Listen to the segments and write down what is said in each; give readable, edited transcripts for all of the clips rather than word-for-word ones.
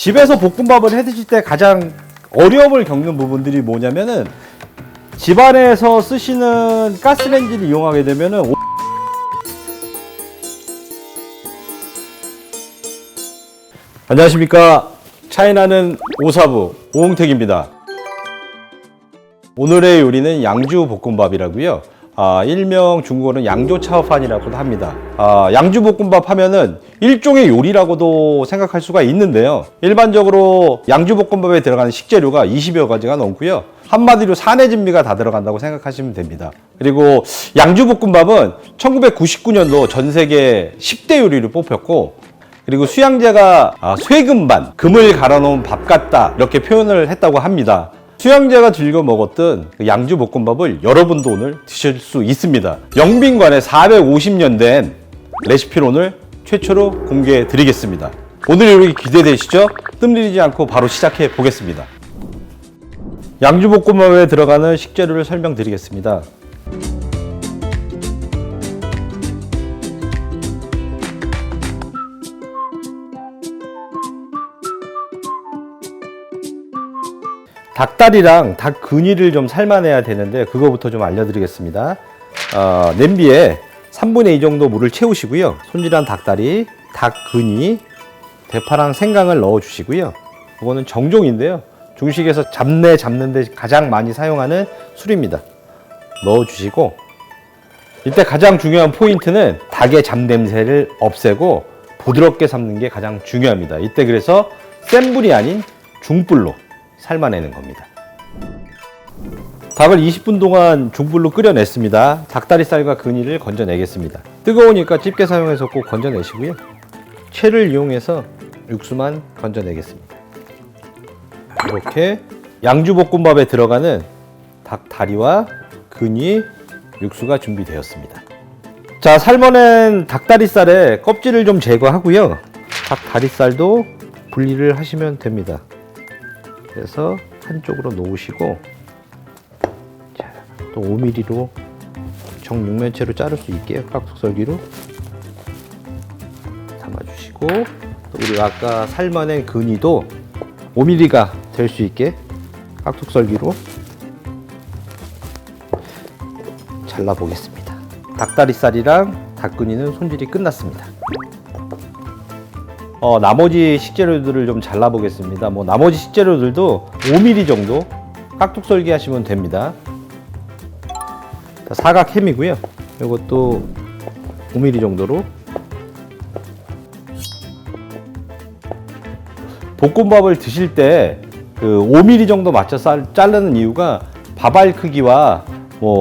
집에서 볶음밥을 해 드실 때 가장 어려움을 겪는 부분들이 뭐냐면은 집안에서 쓰시는 가스레인지를 이용하게 되면은 안녕하십니까. 차이나는 오사부 오홍택입니다. 오늘의 요리는 양주 볶음밥이라고요. 일명 중국어는 양조 차오판이라고도 합니다. 양주 볶음밥 하면은 일종의 요리라고도 생각할 수가 있는데요. 일반적으로 양주 볶음밥에 들어가는 식재료가 20여 가지가 넘고요. 한마디로 사내진미가 다 들어간다고 생각하시면 됩니다. 그리고 양주 볶음밥은 1999년도 전 세계 10대 요리로 뽑혔고, 그리고 수양제가 쇠금반, 금을 갈아놓은 밥 같다 이렇게 표현을 했다고 합니다. 수양제가 즐겨 먹었던 그 양주 볶음밥을 여러분도 오늘 드실 수 있습니다. 영빈관에 450년 된 레시피를 오늘 최초로 공개해 드리겠습니다. 오늘 요리 기대되시죠? 뜸들이지 않고 바로 시작해 보겠습니다. 양주 볶음밥에 들어가는 식재료를 설명드리겠습니다. 닭다리랑 닭 근위를 좀 삶아내야 되는데 그거부터 좀 알려드리겠습니다. 냄비에 3분의 2 정도 물을 채우시고요. 손질한 닭다리, 닭 근위, 대파랑 생강을 넣어주시고요. 이거는 정종인데요. 중식에서 잡내 잡는데 가장 많이 사용하는 술입니다. 넣어주시고, 이때 가장 중요한 포인트는 닭의 잡냄새를 없애고 부드럽게 삶는 게 가장 중요합니다. 이때 그래서 센 불이 아닌 중불로 삶아내는 겁니다. 닭을 20분 동안 중불로 끓여냈습니다. 닭다리살과 근위를 건져내겠습니다. 뜨거우니까 집게 사용해서 꼭 건져내시고요. 채를 이용해서 육수만 건져내겠습니다. 이렇게 양주볶음밥에 들어가는 닭다리와 근위 육수가 준비되었습니다. 자, 삶아낸 닭다리살에 껍질을 좀 제거하고요. 닭다리살도 분리를 하시면 됩니다. 그래서 한쪽으로 놓으시고, 자, 또 5mm로 정육면체로 자를 수 있게 깍둑썰기로 담아주시고, 또 우리 아까 삶아낸 근위도 5mm가 될 수 있게 깍둑썰기로 잘라보겠습니다. 닭다리살이랑 닭근위는 손질이 끝났습니다. 나머지 식재료들을 좀 잘라보겠습니다. 나머지 식재료들도 5mm 정도 깍둑썰기 하시면 됩니다. 사각 햄이고요. 이것도 5mm 정도로. 볶음밥을 드실 때 그 5mm 정도 맞춰 자르는 이유가 밥알 크기와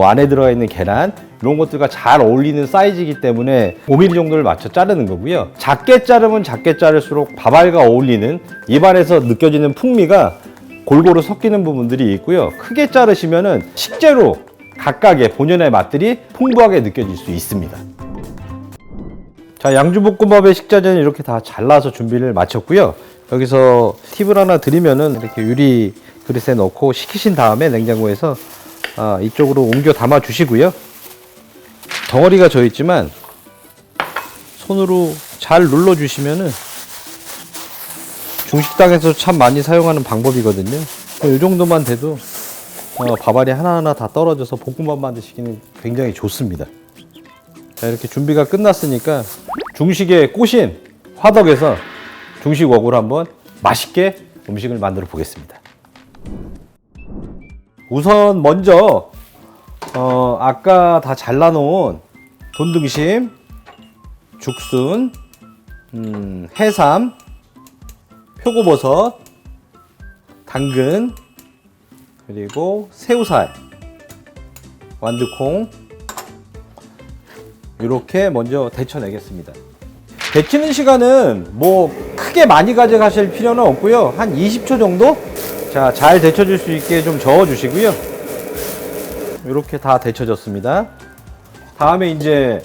안에 들어가 있는 계란 이런 것들과 잘 어울리는 사이즈이기 때문에 5mm 정도를 맞춰 자르는 거고요. 작게 자르면 작게 자를수록 밥알과 어울리는 입안에서 느껴지는 풍미가 골고루 섞이는 부분들이 있고요. 크게 자르시면은 식재료 각각의 본연의 맛들이 풍부하게 느껴질 수 있습니다. 자, 양주볶음밥의 식자재는 이렇게 다 잘라서 준비를 마쳤고요. 여기서 팁을 하나 드리면은 이렇게 유리 그릇에 넣고 식히신 다음에 냉장고에서 이쪽으로 옮겨 담아 주시고요. 덩어리가 져 있지만 손으로 잘 눌러 주시면은 중식당에서 참 많이 사용하는 방법이거든요. 이 정도만 돼도 밥알이 하나하나 다 떨어져서 볶음밥 만드시기는 굉장히 좋습니다. 자, 이렇게 준비가 끝났으니까 중식의 꽃인 화덕에서 중식 웍으로 한번 맛있게 음식을 만들어 보겠습니다. 우선 먼저 아까 다 잘라놓은 돈등심, 죽순, 해삼, 표고버섯, 당근, 그리고 새우살, 완두콩 이렇게 먼저 데쳐내겠습니다. 데치는 시간은 크게 많이 가져가실 필요는 없고요. 한 20초 정도? 자, 잘 데쳐줄 수 있게 좀 저어주시고요. 이렇게 다 데쳐졌습니다. 다음에 이제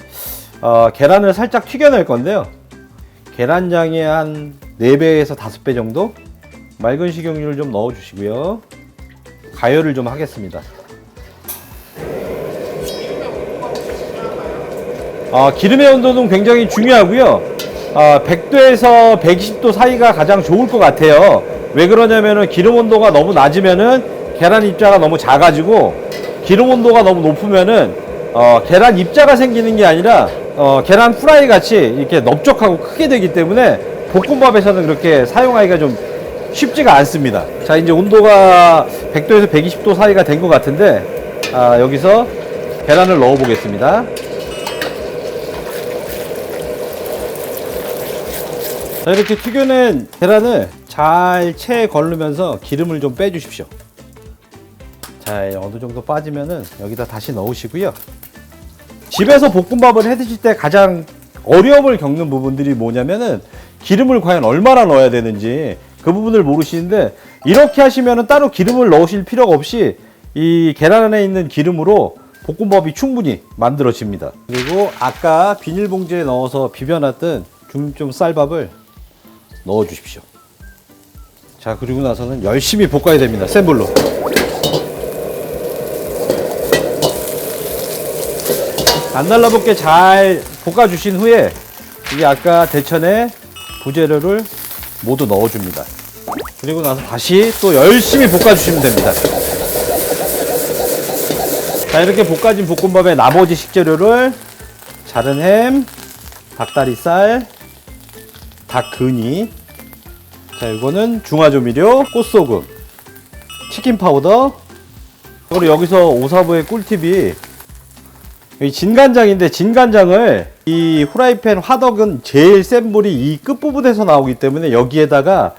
계란을 살짝 튀겨낼 건데요. 계란장에 한 4배에서 5배 정도 맑은 식용유를 좀 넣어주시고요. 가열을 좀 하겠습니다. 기름의 온도는 굉장히 중요하고요. 100도에서 120도 사이가 가장 좋을 것 같아요. 왜 그러냐면은 기름 온도가 너무 낮으면은 계란 입자가 너무 작아지고, 기름 온도가 너무 높으면은 계란 입자가 생기는 게 아니라 계란 프라이 같이 이렇게 넓적하고 크게 되기 때문에 볶음밥에서는 그렇게 사용하기가 좀 쉽지가 않습니다. 자, 이제 온도가 100도에서 120도 사이가 된 것 같은데, 여기서 계란을 넣어 보겠습니다. 자, 이렇게 튀겨낸 계란을 잘 체에 걸르면서 기름을 좀 빼주십시오. 자, 어느 정도 빠지면은 여기다 다시 넣으시고요. 집에서 볶음밥을 해 드실 때 가장 어려움을 겪는 부분들이 뭐냐면은 기름을 과연 얼마나 넣어야 되는지 그 부분을 모르시는데, 이렇게 하시면은 따로 기름을 넣으실 필요가 없이 이 계란 안에 있는 기름으로 볶음밥이 충분히 만들어집니다. 그리고 아까 비닐봉지에 넣어서 비벼놨던 중좀 쌀밥을 넣어 주십시오. 자, 그리고 나서는 열심히 볶아야 됩니다. 센 불로. 안 달라붙게 잘 볶아 주신 후에 이게 아까 데쳐낸 부재료를 모두 넣어 줍니다. 그리고 나서 다시 또 열심히 볶아 주시면 됩니다. 자, 이렇게 볶아진 볶음밥에 나머지 식재료를 자른 햄, 닭다리살, 닭근이, 자, 이거는 중화조미료, 꽃소금, 치킨 파우더. 그리고 여기서 오사부의 꿀팁이 이 진간장인데, 진간장을 이 후라이팬 화덕은 제일 센 불이 이 끝부분에서 나오기 때문에 여기에다가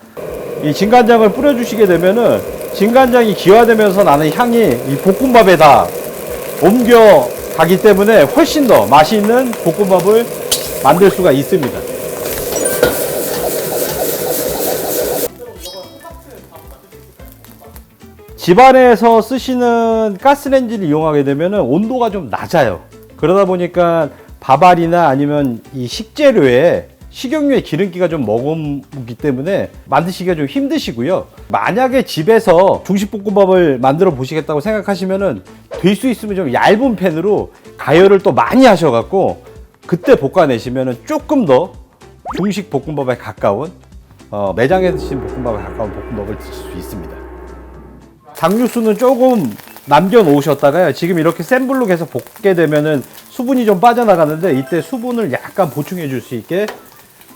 이 진간장을 뿌려주시게 되면은 진간장이 기화되면서 나는 향이 이 볶음밥에 다 옮겨가기 때문에 훨씬 더 맛있는 볶음밥을 만들 수가 있습니다. 집안에서 쓰시는 가스레인지를 이용하게 되면 온도가 좀 낮아요. 그러다 보니까 밥알이나 아니면 이 식재료에 식용유에 기름기가 좀 머금기 때문에 만드시기가 좀 힘드시고요. 만약에 집에서 중식볶음밥을 만들어 보시겠다고 생각하시면은 될 수 있으면 좀 얇은 팬으로 가열을 또 많이 하셔갖고 그때 볶아내시면은 조금 더 중식 볶음밥에 가까운 매장에서 드신 볶음밥에 가까운 볶음밥을 드실 수 있습니다. 닭육수는 조금 남겨 놓으셨다가요, 지금 이렇게 센 불로 계속 볶게 되면은 수분이 좀 빠져나가는데 이때 수분을 약간 보충해 줄 수 있게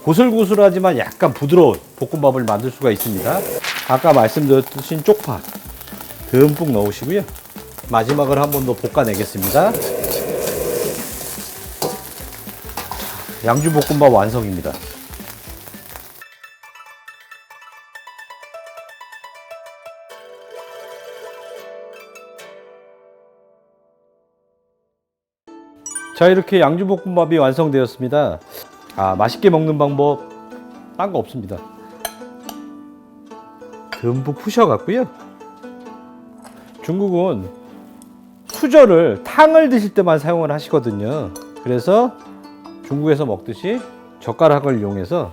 고슬고슬하지만 약간 부드러운 볶음밥을 만들 수가 있습니다. 아까 말씀드렸듯이 쪽파 듬뿍 넣으시고요. 마지막으로 한 번 더 볶아내겠습니다. 양주볶음밥 완성입니다. 자, 이렇게 양주볶음밥이 완성되었습니다. 맛있게 먹는 방법 딴 거 없습니다. 듬뿍 푸셔갖고요. 중국은 수저를 탕을 드실 때만 사용을 하시거든요. 그래서 중국에서 먹듯이 젓가락을 이용해서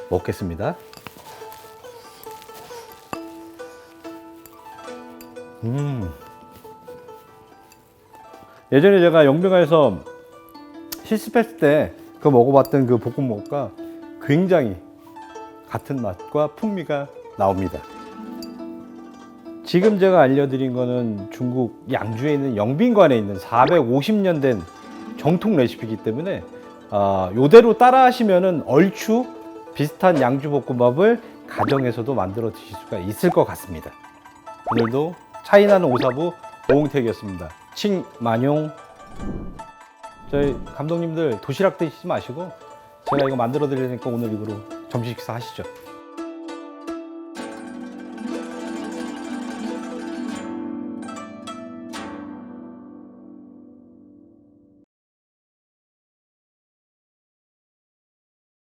먹겠습니다. 예전에 제가 영병가에서 실습했을 때 그 먹어봤던 그 볶음밥과 굉장히 같은 맛과 풍미가 나옵니다. 지금 제가 알려드린 거는 중국 양주에 있는 영빈관에 있는 450년 된 정통 레시피이기 때문에 요대로 따라 하시면은 얼추 비슷한 양주 볶음밥을 가정에서도 만들어 드실 수가 있을 것 같습니다. 오늘도 차이나는 오사부 오홍택이었습니다. 칭만용. 저희 감독님들 도시락 드시지 마시고 제가 이거 만들어 드리니까 오늘 이거로 점심 식사 하시죠.